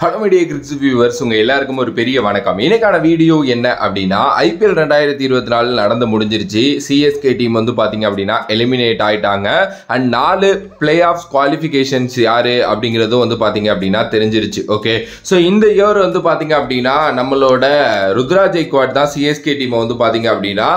Hello media கிரிக்ஸ் viewers, உங்கள் எல்லாருக்கும் ஒரு பெரிய வணக்கம். இன்னைக்கான வீடியோ என்ன அப்படின்னா, ஐபிஎல் 2024 நடந்து முடிஞ்சிருச்சு. சிஎஸ்கே டீம் வந்து பார்த்தீங்க அப்படின்னா எலிமினேட் ஆகிட்டாங்க. அண்ட் 4 பிளே ஆஃப் குவாலிஃபிகேஷன்ஸ் யார் அப்படிங்கிறதும் வந்து பார்த்தீங்க அப்படின்னா தெரிஞ்சிருச்சு. ஓகே, ஸோ இந்த இயர் வந்து பார்த்தீங்க அப்படின்னா நம்மளோட ருத்ராஜ் கெய்க்வாட் தான் சிஎஸ்கே டீமை வந்து பார்த்தீங்க அப்படின்னா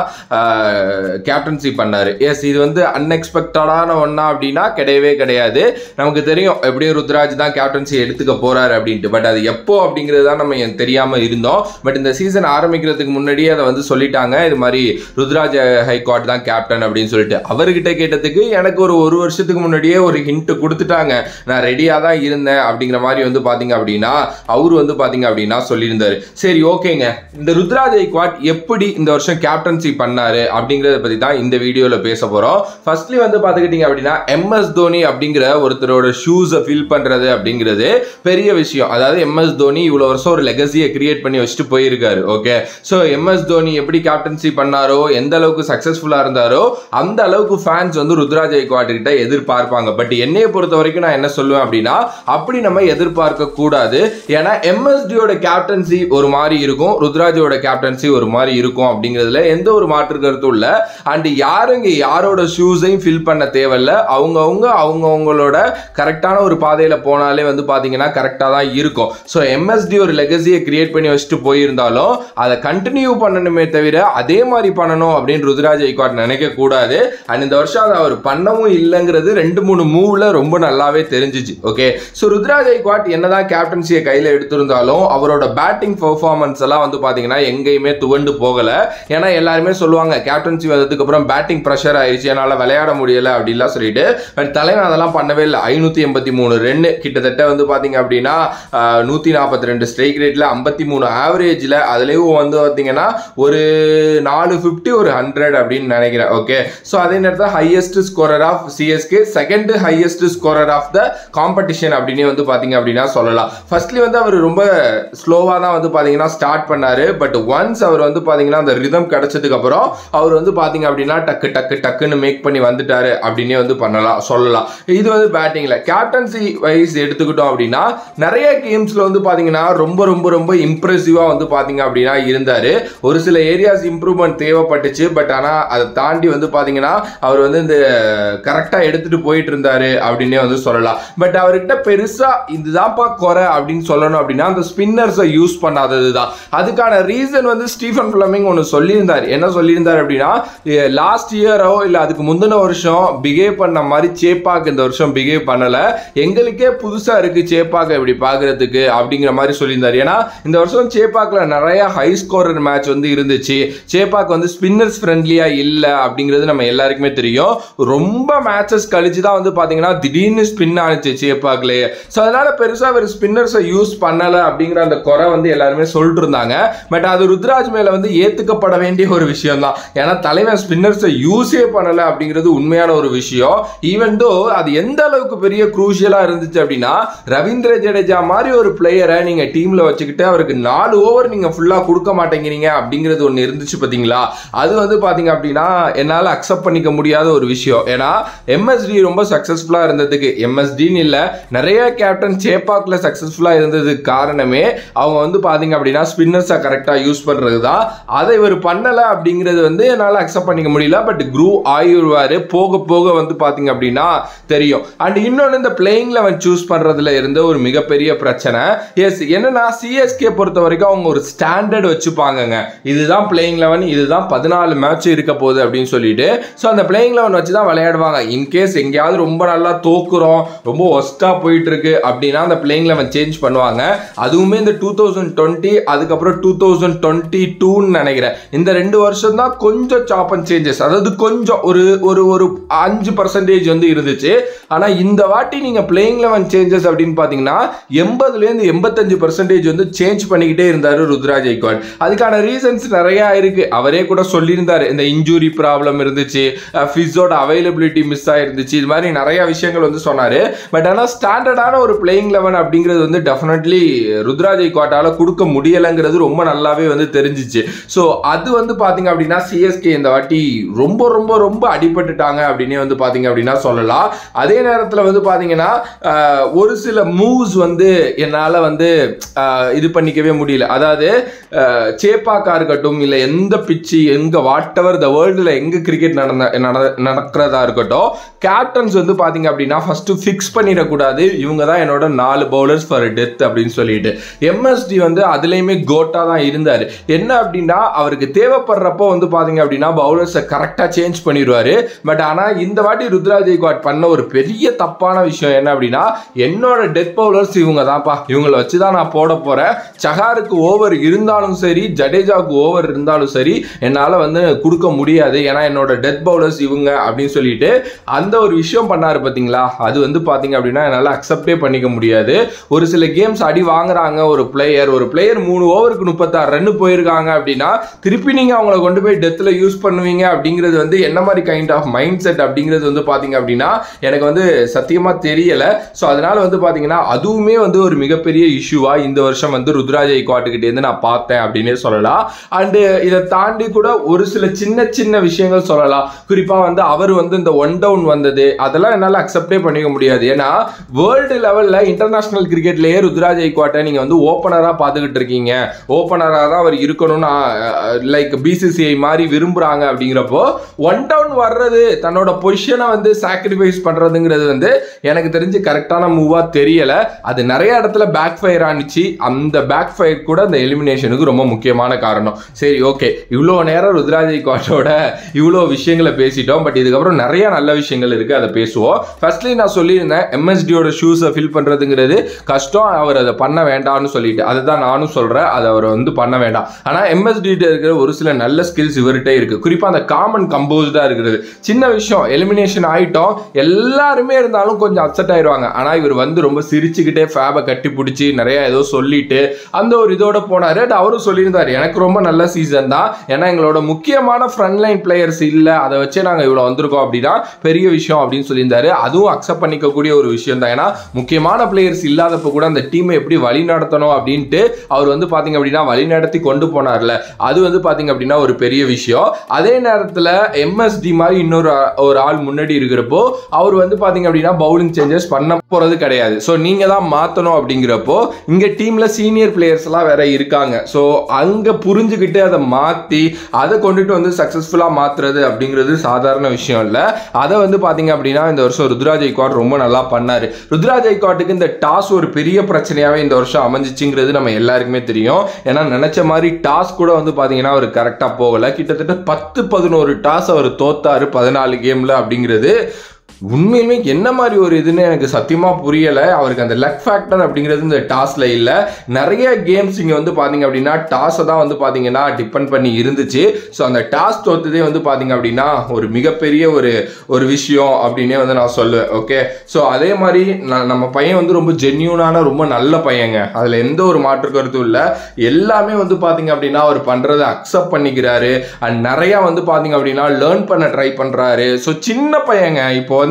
கேப்டன்சி பண்ணார். எஸ், இது வந்து அன்எக்ஸ்பெக்டடான ஒன்றா அப்படின்னா கிடையவே கிடையாது. நமக்கு தெரியும் எப்படியும் ருத்ராஜ் தான் கேப்டன்சி எடுத்துக்க போகிறார் அப்படின்ட்டு. பட் அது எப்போ அப்படிங்கிறது தான் நம்ம தெரியாமல் இருந்தோம். பட் இந்த சீசன் ஆரம்பிக்கிறதுக்கு முன்னாடியே அதை வந்து சொல்லிட்டாங்க, இது மாதிரி ருத்ராஜ் கெய்க்வாட் தான் கேப்டன் அப்படின்னு சொல்லிட்டு. அவர்கிட்ட கேட்டதுக்கு எனக்கு ஒரு வருஷத்துக்கு முன்னாடியே ஒரு ஹிண்ட் கொடுத்துட்டாங்க, நான் ரெடியாக தான் இருந்தேன் அப்படிங்கிற மாதிரி வந்து பார்த்தீங்க அப்படின்னா அவர் வந்து பார்த்தீங்க அப்படின்னா சொல்லியிருந்தாரு. சரி, ஓகேங்க, இந்த ருத்ராஜ் கெய்க்வாட் எப்படி இந்த வருஷம் கேப்டன்சி பண்ணாரு அப்படிங்கிறத பற்றி தான் இந்த வீடியோவில் பேச போகிறோம். ஃபர்ஸ்ட்லி வந்து பார்த்துக்கிட்டீங்க அப்படின்னா MS தோனி அப்படிங்கிற ஒருத்தரோட ஷூஸை ஃபில் பண்ணுறது அப்படிங்கிறது பெரிய விஷயம். அதாவது MS தோனி இவ்வளோ வருஷம் ஒரு லெகசியை கிரியேட் பண்ணி வச்சுட்டு போயிருக்காரு. ஓகே, ஸோ MS தோனி எப்படி கேப்டன்சி பண்ணாரோ, எந்த அளவுக்கு சக்ஸஸ்ஃபுல்லாக இருந்தாரோ அந்த அளவுக்கு ஃபேன்ஸ் வந்து ருத்ராஜ் கெய்க்வாட் கிட்ட எதிர்பார்ப்பாங்க. பட் என்னையை பொறுத்த வரைக்கும் நான் என்ன சொல்லுவேன் அப்படின்னா, அப்படி நம்ம எதிர்பார்க்க கூடாது. ஏன்னா MSDயோட கேப்டன்சி ஒரு மாதிரி இருக்கும், ருத்ராஜோட கேப்டன்சி ஒரு மாதிரி இருக்கும் அப்படிங்கிறதுல எந்த ஒரு மாற்று கருத்தும் இல்லை. அண்ட் யாருங்க யாரோட ஷூஸையும் ஃபில் பண்ண தேவையில்லை. அவங்கவுங்களோட கரெக்டான ஒரு பாதையில் போனாலே வந்து பார்த்தீங்கன்னா கரெக்டாக தான் இருக்கும். ஸோ MSD ஒரு லெகசியை கிரியேட் பண்ணி வச்சுட்டு போயிருந்தாலும் அதை கண்டினியூ பண்ணணுமே தவிர அதே மாதிரி பண்ணணும் அப்படின்னு ருத்ராஜ் கெய்க்வாட் நினைக்க கூடாது. அண்ட் இந்த வருஷம் அதை அவர் பண்ணவும் இல்லைங்கிறது 2-3 மூவ்ல ரொம்ப நல்லாவே தெரிஞ்சிச்சு. ஓகே, ஸோ ருத்ராஜ் கெய்க்வாட் என்னதான் கேப்டன்சியை கையில் எடுத்திருந்தாலும் அவரோட பேட்டிங் பெர்ஃபார்மன்ஸ் எல்லாம் வந்து பார்த்தீங்கன்னா எங்கேயுமே துவண்டு போகலை. ஏன்னா எல்லாருமே சொல்லுவாங்க கேப்டன்சி வந்ததுக்கு அப்புறம் பேட்டிங் ப்ரெஷர் ஆயிடுச்சு, என்னால் விளையாட முடியலை அப்படின்லாம் சொல்லிட்டு. பட் தலைவன் அதெல்லாம் பண்ணவே இல்லை. 583 ரன் கிட்டத்தட்ட வந்து பார்த்தீங்க அப்படின்னா 142 ஸ்ட்ரைக் ரேட்ல 53 ஆவரேஜ்ல, அதுலயும் வந்து பார்த்தீங்கன்னா ஒரு 450 ஒரு 100 அப்படின்னு நினைக்கிறேன். ஓகே, ஸோ அதே நேரத்தில் highest scorer of CSK, second highest scorer of the competition அப்படின்னு வந்து பார்த்தீங்க அப்படின்னா சொல்லலாம். ஃபர்ஸ்ட்லி வந்து அவர் ரொம்ப ஸ்லோவாக தான் வந்து பார்த்தீங்கன்னா ஸ்டார்ட் பண்ணாரு. பட் ஒன்ஸ் அவர் வந்து பார்த்தீங்கன்னா அந்த ரிதம் கிடைச்சதுக்கு அப்புறம் அவர் வந்து பார்த்தீங்க அப்படின்னா டக்குன்னு மேக் பண்ணி வந்துட்டாரு அப்படின்னே வந்து சொல்லலாம். இது வந்து பேட்டிங்ல. கேப்டன்சி வைஸ் எடுத்துக்கிட்டோம் அப்படின்னா நிறைய கேம்ஸ்ல வந்து பாத்தீங்கன்னா ரொம்ப இம்ப்ரெசிவா வந்து பாத்தீங்க அப்படின்னா இருந்தாரு. ஒரு சில ஏரியாஸ் இம்ப்ரூவ்மெண்ட் தேவைப்பட்டுச்சு. பட் ஆனா அதை தாண்டி வந்து பாத்தீங்கன்னா அவர் வந்து இந்த கரெக்டா எடுத்துட்டு போயிட்டு இருந்தாரு அப்படின்னே வந்து சொல்லலாம். பட் அவர்கிட்ட பெருசா இதுதான்ப்பா குறை அப்படின்னு சொல்லணும் அப்படின்னா அந்த ஸ்பின்னர்ஸை யூஸ் பண்ணாதது தான். அதுக்கான ரீசன் வந்து ஸ்டீஃபன் ஃபிளமிங் ஒன்று சொல்லியிருந்தார். என்ன சொல்லியிருந்தார் அப்படின்னா, லாஸ்ட் இயரோ இல்லை அதுக்கு முந்தின வருஷம் பிஹேவ் பண்ண மாதிரி சேப்பாக் இந்த வருஷம் பிஹேவ் பண்ணல, எங்களுக்கே புதுசா இருக்கு சேப்பாக் இப்படி பார்க்கறதுக்கு அப்படிங்கிற மாதிரி சொல்லியிருந்தார். ஏன்னா இந்த வருஷம் சேப்பாக்ல நிறைய ஹை ஸ்கோரர் மேட்ச் வந்து இருந்துச்சு. சேப்பாக் வந்து ஸ்பின்னர்ஸ் ஃப்ரெண்ட்லியா இல்லை அப்படிங்கிறது நம்ம எல்லாருக்குமே தெரியும். ரொம்ப மேட்சஸ் கழிச்சு தான் வந்து பார்த்தீங்கன்னா திடீர்னு ஸ்பின் ஆனிச்சு சேப்பாக்லேயே. ஸோ அதனால பெருசாக ஒரு ஸ்பின்னர்ஸை யூஸ் பண்ணலை அப்படிங்கிற அந்த குறை வந்து எல்லாருமே சொல்லிட்டு இருந்தாங்க. பட் அது ருத்ராஜ் மேலே வந்து ஏற்றுக்கப்பட வேண்டிய ஒரு விஷயம் தான். ஏன்னா தலைவன் ஸ்பின்னர்ஸை யூஸே பண்ணலை அப்படிங்கிறது உண்மையான ஒரு விஷயம். ஈவன் தோ அது எந்த அளவுக்கு பெரிய குரூஷியலாக இருந்துச்சு அப்படின்னா, ரவீந்திர ஜடேஜா மாதிரி ஒரு பிளேயரை நீங்க டீம்ல வச்சுக்கிட்டு அவருக்கு 4 ஓவர் நீங்க ஃபுல்லா கொடுக்க மாட்டேங்கிறீங்க அப்படிங்கிறது ஒன்று இருந்துச்சு பாத்தீங்களா. அது வந்து பாத்தீங்க அப்படின்னா என்னால் அக்செப்ட் பண்ணிக்க முடியாத ஒரு விஷயம். ஏன்னா MSD ரொம்ப சக்சஸ்ஃபுல்லா இருந்ததுக்கு, MSDன்னு இல்லை நிறைய கேப்டன் சேப்பாக்ல சக்சஸ்ஃபுல்லா இருந்ததுக்கு காரணமே அவங்க வந்து பாத்தீங்க அப்படின்னா ஸ்பின்னர்ஸை கரெக்டா யூஸ் பண்றது தான். அதை இவர் பண்ணல அப்படிங்கிறது வந்து என்னால் அக்செப்ட் பண்ணிக்க முடியல. பட் குரூ ஆகிடுவாரு, போக போக வந்து பாத்தீங்க அப்படின்னா தெரியும். அண்ட் இன்னொன்று இந்த பிளேயிங் 11 சூஸ் பண்றதுல இருந்த ஒரு மிகப்பெரிய பிரச்சனை. எஸ், என்னன்னா சிஎஸ்கே பொறுத்த வரைக்கும் அவங்க ஒரு ஸ்டாண்டர்ட் வச்சுப்பாங்க. இதுதான் பிளேயிங் 11, இதுதான் 14 மேட்ச் இருக்க போகுது அப்படின்னு சொல்லிட்டு. ஸோ அந்த பிளேயிங் 11 வச்சு தான் விளையாடுவாங்க. இன்கேஸ் எங்கேயாவது ரொம்ப நல்லா தோக்குறோம், ரொம்ப ஒஸ்டா போயிட்டு இருக்கு அப்படின்னா அந்த பிளேயிங் 11 சேஞ்ச் பண்ணுவாங்க. அதுவுமே இந்த 2020 அதுக்கப்புறம் 2022 நினைக்கிறேன், இந்த 2 வருஷம் தான் கொஞ்சம் சாப் அண்ட் சேஞ்சஸ், அதாவது கொஞ்சம் ஒரு 5% வந்து இருந்துச்சு. ஆனா இந்த வாட்டி நீங்க பிளேயிங் 11 சேஞ்சஸ் அப்படின்னு பாத்தீங்கன்னா 80% 85% வந்து சேஞ்ச் பண்ணிக்கிட்டே இருந்தாரு ருத்ராஜ் கெய்க்வாட். அதுக்கான ரீசன்ஸ் நிறைய இருக்கு. அவரே கூட சொல்லியிருந்தாரு, இந்த இன்ஜூரி ப்ராப்ளம் இருந்துச்சு, ஃபிஸோட அவைலபிலிட்டி மிஸ் ஆயிருந்துச்சு, இது மாதிரி நிறைய விஷயங்கள் வந்து சொன்னாரு. பட் ஆனால் ஸ்டாண்டர்டான ஒரு பிளேயிங் 11 அப்படிங்கிறது வந்து டெஃபினெட்லி ருத்ராஜ் கெய்க்வாட்டால கொடுக்க முடியலைங்கிறது ரொம்ப நல்லாவே வந்து தெரிஞ்சிச்சு. ஸோ அது வந்து பாத்தீங்க அப்படின்னா சிஎஸ்கே இந்த வாட்டி ரொம்ப அடிபட்டுட்டாங்க அப்படின்னே வந்து பாத்தீங்க அப்படின்னா சொல்லலாம். அதே நேரத்தில் வந்து பாத்தீங்கன்னா ஒரு சில மூவ்ஸ் வந்து என்னால் வந்து இது பண்ணிக்கவே முடியல. அதாவது சேப்பாக்கா இருக்கட்டும், இல்லை எந்த பிச்சு எங்கே வாட் எவர் த வேர்ல்டில் எங்கே கிரிக்கெட் நடக்கிறதா இருக்கட்டும், கேப்டன்ஸ் வந்து பார்த்தீங்க அப்படின்னா ஃபஸ்ட்டு ஃபிக்ஸ் பண்ணிடக்கூடாது, இவங்க தான் என்னோட 4 பவுலர்ஸ் ஃபார் டெத் அப்படின்னு சொல்லிட்டு. எம்எஸ்டி வந்து அதுலேயுமே கோட்டாக தான் இருந்தார். என்ன அப்படின்னா அவருக்கு தேவைப்படுறப்போ வந்து பார்த்தீங்க அப்படின்னா பவுலர்ஸை கரெக்டாக சேஞ்ச் பண்ணிடுவார். பட் ஆனால் இந்த வாட்டி ருத்ராஜ் கெய்க்வாட் பண்ண ஒரு பெரிய தப்பான விஷயம் என்ன அப்படின்னா, என்னோட டெத் பவுலர்ஸ் இவங்க தான்ப்பா, இவங்களை வச்சு தான் நான் போட போகிறேன். சஹாருக்கு ஓவர் இருந்தாலும் சரி, ஜடேஜாவுக்கு ஓவர் இருந்தாலும் சரி, என்னால் வந்து கொடுக்க முடியாது, ஏன்னா என்னோட டெத் பவுலர்ஸ் இவங்க அப்படின்னு சொல்லிட்டு அந்த ஒரு விஷயம் பண்ணாரு பார்த்தீங்களா. அது வந்து பார்த்தீங்க அப்படின்னா என்னால் அக்செப்டே பண்ணிக்க முடியாது. ஒரு சில கேம்ஸ் அடி வாங்குறாங்க ஒரு பிளேயர் 3 ஓவருக்கு 36 ரன் போயிருக்காங்க அப்படின்னா திருப்பி நீங்கள் அவங்கள கொண்டு போய் டெத்தில் யூஸ் பண்ணுவீங்க அப்படிங்கிறது வந்து என்ன மாதிரி கைண்ட் ஆஃப் மைண்ட் செட் அப்படிங்கிறது வந்து பார்த்தீங்க அப்படின்னா எனக்கு வந்து சத்தியமாக தெரியலை. ஸோ அதனால வந்து பார்த்தீங்கன்னா அதுவுமே வந்து ஒரு மிகப்பெரிய இஷ்யூவாக இந்த வருஷம் வந்து ருத்ராஜ் கெய்க்வாட்டுக்கிட்டேருந்து நான் பார்த்தேன் அப்படின்னே சொல்லலாம். அண்டு இதை தாண்டி கூட ஒரு சில சின்ன சின்ன விஷயங்கள் சொல்லலாம். குறிப்பாக வந்து அவர் வந்து இந்த 1 டவுன் வந்தது அதெல்லாம் என்னால் அக்செப்டே பண்ணிக்க முடியாது. ஏன்னா வேர்ல்டு லெவலில் இன்டர்நேஷனல் கிரிக்கெட்லேயே ருத்ராஜ் கெய்க்வாட்டை நீங்கள் வந்து ஓப்பனராக பார்த்துக்கிட்டு இருக்கீங்க, ஓப்பனராக தான் அவர் இருக்கணும்னு லைக் பிசிசிஐ மாதிரி விரும்புகிறாங்க. அப்படிங்கிறப்போ 1 டவுன் வர்றது, தன்னோட பொசிஷனை வந்து சாக்ரிஃபைஸ் பண்ணுறதுங்கிறது வந்து எனக்கு தெரிஞ்சு கரெக்டான மூவாக தெரியலை. அது நிறைய இடத்துல பேக் ஃபயர் ஆனிச்சு. அந்த பேக் ஃபயர் கூட அந்த எலிமினேஷனுக்கு ரொம்ப முக்கியமான காரணம். சரி, ஓகே, இவ்வளோ நேரம் ருத்ராஜ் கெய்க்வாட்டோட இவ்வளோ விஷயங்களை பேசிட்டோம். பட் இதுக்கப்புறம் நிறைய நல்ல விஷயங்கள் இருக்குது, அதை பேசுவோம். ஃபர்ஸ்ட்லி நான் சொல்லியிருந்தேன் எம்எஸ்டியோட ஷூஸை ஃபில் பண்ணுறதுங்கிறது கஷ்டம், அவர் அதை பண்ண வேண்டாம்னு சொல்லிட்டு. அதை தான் நானும் சொல்கிறேன், அதை அவர் வந்து பண்ண வேண்டாம். ஆனால் எம்எஸ்டிகிட்ட இருக்கிற ஒரு சில நல்ல ஸ்கில்ஸ் இவர்கிட்ட இருக்குது. குறிப்பாக அந்த காமன் கம்போஸ்டாக இருக்கிறது. சின்ன விஷயம், எலிமினேஷன் ஆகிட்டோம், எல்லாருமே இருந்தாலும் கொஞ்சம் அப்செட் ஆயிடுவாங்க. ஆனால் இவர் வந்து ரொம்ப சிரிச்சுக்கிட்டே ஃபேபை கட்டி பிடிச்சி நிறைய ஏதோ சொல்லிட்டு அந்த ஒரு இதோட போனார். அவரும் சொல்லியிருந்தார் எனக்கு ரொம்ப நல்ல சீசன் தான், ஏன்னா எங்களோட முக்கியமான ஃப்ரண்ட் லைன் பிளேயர்ஸ் இல்லை, அதை வச்சே நாங்கள் இவ்வளோ வந்திருக்கோம் அப்படின்னா பெரிய விஷயம் அப்படின்னு சொல்லியிருந்தாரு. அதுவும் அக்செப்ட் பண்ணிக்கக்கூடிய ஒரு விஷயம் தான். ஏன்னா முக்கியமான பிளேயர்ஸ் இல்லாதப்போ கூட அந்த டீமை எப்படி வழி நடத்தணும் அப்படின்ட்டு அவர் வந்து பார்த்தீங்க அப்படின்னா வழி நடத்தி கொண்டு போனார்ல, அது வந்து பார்த்தீங்க அப்படின்னா ஒரு பெரிய விஷயம். அதே நேரத்தில் எம்எஸ்டி மாதிரி இன்னொரு ஆள் முன்னாடி இருக்கிறப்போ அவர் வந்து பார்த்தீங்க அப்படின்னா பவுலிங் சேஞ்சஸ் பண்ண போகிறது கிடையாது. ஸோ நீங்கள் தான் மாற்றணும். அப்படிங்கிறப்போ இங்கே டீமில் சீனியர் பிளேயர்ஸ் எல்லாம் வேற இருக்காங்க. ஸோ அங்கே புரிஞ்சுக்கிட்டு அதை மாற்றி அதை கொண்டுட்டு வந்து சக்ஸஸ்ஃபுல்லாக மாற்றுறது அப்படிங்கிறது சாதாரண விஷயம் இல்லை. அதை வந்து பார்த்தீங்க அப்படின்னா இந்த வருஷம் ருத்ராஜ் கெய்க்வாட் ரொம்ப நல்லா பண்ணார். ருத்ராஜ் கெய்க்வாட்டுக்கு இந்த டாஸ் ஒரு பெரிய பிரச்சனையாகவே இந்த வருஷம் அமைஞ்சிச்சுங்கிறது நம்ம எல்லாருக்குமே தெரியும். ஏன்னா நினச்ச மாதிரி டாஸ் கூட வந்து பார்த்தீங்கன்னா அவர் கரெக்டாக போகலை. கிட்டத்தட்ட 10-11 டாஸ் அவர் தோத்தாரு 14 கேமில். அப்படிங்கிறது உண்மையிலுமே என்ன மாதிரி ஒரு இதுன்னு எனக்கு சத்தியமாக புரியலை. அவருக்கு அந்த லக் ஃபேக்டர் அப்படிங்கிறது இந்த டாஸில் இல்லை. நிறைய கேம்ஸ் இங்கே வந்து பார்த்தீங்க அப்படின்னா டாஸை தான் வந்து பார்த்தீங்கன்னா டிபெண்ட் பண்ணி இருந்துச்சு. ஸோ அந்த டாஸ் தோத்ததே வந்து பார்த்தீங்க அப்படின்னா ஒரு மிகப்பெரிய ஒரு விஷயம் அப்படின்னே வந்து நான் சொல்லுவேன். ஓகே, ஸோ அதே மாதிரி நம்ம பையன் வந்து ரொம்ப ஜென்யூனான ரொம்ப நல்ல பையங்க, அதில் எந்த ஒரு மாற்று கருத்தும் இல்லை. எல்லாமே வந்து பார்த்தீங்க அப்படின்னா அவர் பண்ணுறதை அக்செப்ட் பண்ணிக்கிறாரு. அண்ட் நிறையா வந்து பார்த்தீங்க அப்படின்னா லேர்ன் பண்ண ட்ரை பண்ணுறாரு. ஸோ சின்ன பையங்க, இப்போ வந்து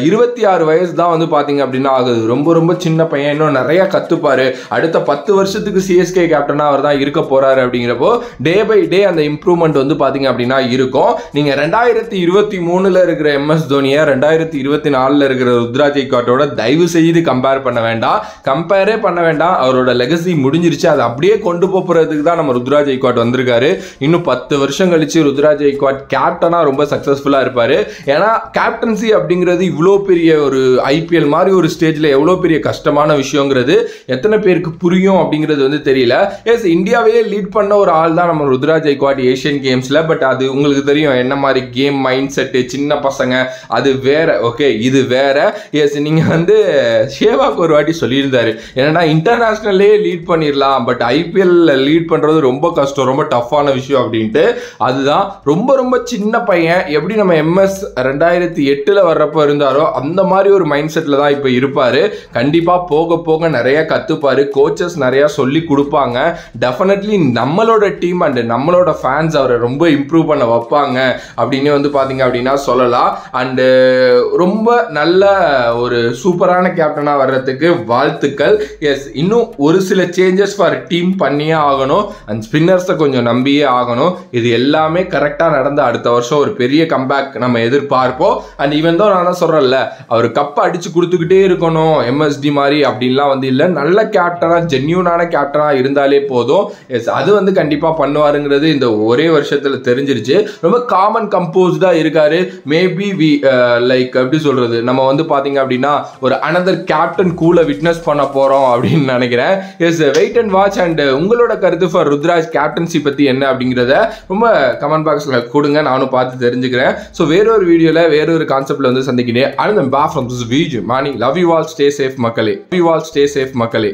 26 வயசு தான் வந்து பார்த்தீங்க அப்படின்னா ஆகுது. ரொம்ப ரொம்ப சின்ன பையன், இன்னும் நிறைய கற்றுப்பாரு. அடுத்த 10 வருஷத்துக்கு சிஎஸ்கே கேப்டனாக அவர் தான் இருக்க போறாரு. அப்படிங்கிறப்போ டே பை டே அந்த இம்ப்ரூவ்மெண்ட் வந்து பார்த்தீங்க அப்படின்னா இருக்கும். நீங்கள் 2023 இருக்கிற எம்எஸ் தோனியை 2024 இருக்கிற ருத்ராஜ் கெய்க்வாட்டோட தயவு செய்து கம்பேர் பண்ண வேண்டாம், கம்பேரே பண்ண வேண்டாம். அவரோட லெகசி முடிஞ்சிருச்சு, அதை அப்படியே கொண்டு போகிறதுக்கு தான் நம்ம ருத்ராஜ் கெய்க்வாட் வந்திருக்காரு. இன்னும் 10 வருஷம் கழிச்சு ருத்ராஜ் கெய்க்வாட் கேப்டனாக ரொம்ப சக்ஸஸ்ஃபுல்லாக இருப்பார். ஏன்னா கேப்டன்சி அப்படிங்கிறது இவ்வளோ பெரிய ஒரு ஐபிஎல் மாதிரி ஒரு ஸ்டேஜில் எவ்வளோ பெரிய கஷ்டமான விஷயங்கிறது எத்தனை பேருக்கு புரியும் அப்படிங்கிறது வந்து தெரியல. எஸ், இந்தியாவே லீட் பண்ண ஒரு ஆள் தான் நம்ம ருத்ராஜ் கெய்க்வாட் ஏஷியன் கேம்ஸில். பட் அது உங்களுக்கு தெரியும் என்ன மாதிரி கேம் மைண்ட் செட்டு, சின்ன பசங்க, அது வேற. ஓகே, இது வேற. எஸ், நீங்கள் வந்து ஷேவாக் ஒரு வாட்டி சொல்லியிருந்தாரு, என்னன்னா இன்டர்நேஷ்னல்லே லீட் பண்ணிடலாம், பட் ஐபிஎல் லீட் பண்ணுறது ரொம்ப கஷ்டம், ரொம்ப டஃப்பான விஷயம் அப்படின்ட்டு. அதுதான் ரொம்ப ரொம்ப சின்ன பையன். எப்படி நம்ம எம்எஸ் 2008 வர்றப்போ இருந்தாரோ அந்த மாதிரி ஒரு மைண்ட் செட்டில் தான் இப்போ இருப்பார். கண்டிப்பாக போக போக நிறைய கற்றுப்பார். கோச்சஸ் நிறையா சொல்லி கொடுப்பாங்க. டெஃபினெட்லி நம்மளோட டீம் அண்ட் நம்மளோட ஃபேன்ஸ் அவரை ரொம்ப இம்ப்ரூவ் பண்ண வைப்பாங்க அப்படின்னு வந்து பார்த்தீங்க அப்படின்னா சொல்லலாம். அண்டு ரொம்ப நல்ல ஒரு சூப்பரான கேப்டனாக வர்றதுக்கு வாழ்த்துக்கள். எஸ், இன்னும் ஒரு சில சேஞ்சஸ் ஃபார் டீம் பண்ணியே ஆகணும். அண்ட் ஸ்பின்னர்ஸை கொஞ்சம் நம்பியே ஆகணும். இது எல்லாமே கரெக்டாக நடந்த அடுத்த வருஷம் ஒரு பெரிய கம்பேக் நம்ம எதிர்பார்ப்போம். அண்ட் ஈவன் இன்னும் நான் தான் சொல்றேன்ல, அவர் கப்பை அடிச்சு கொடுத்துக்கிட்டே இருக்கணும் எம்எஸ்டி மாதிரி அப்படின்லாம் வந்து இல்லை. நல்ல கேப்டனா ஜென்யூனான கேப்டனா இருந்தாலே போதும். எஸ், அது வந்து கண்டிப்பா பண்ணுவாருங்கிறது இந்த ஒரே வருஷத்துல தெரிஞ்சிருச்சு. ரொம்ப காமன் கம்போஸ்டா இருக்காரு. மேபி லைக் எப்படி சொல்றது, நம்ம வந்து பாத்தீங்க அப்படின்னா ஒரு அனதர் கேப்டன் கூல விட்னஸ் பண்ண போறோம் அப்படின்னு நினைக்கிறேன். Yes, wait and watch. And உங்களோட கருத்து ஃபார் ருத்ராஜ் கேப்டன்சி பத்தி என்ன அப்படிங்கிறத ரொம்ப கமெண்ட் பாக்ஸ்ல கொடுங்க, நானும் பார்த்து தெரிஞ்சுக்கிறேன். ஸோ வேறொரு வீடியோல வேறொரு கான்செப்ட்ல வந்து சந்திக்கிறேன். And bye from this video மானி. Love you all, stay safe மக்களே. Love you all, stay safe மக்களே.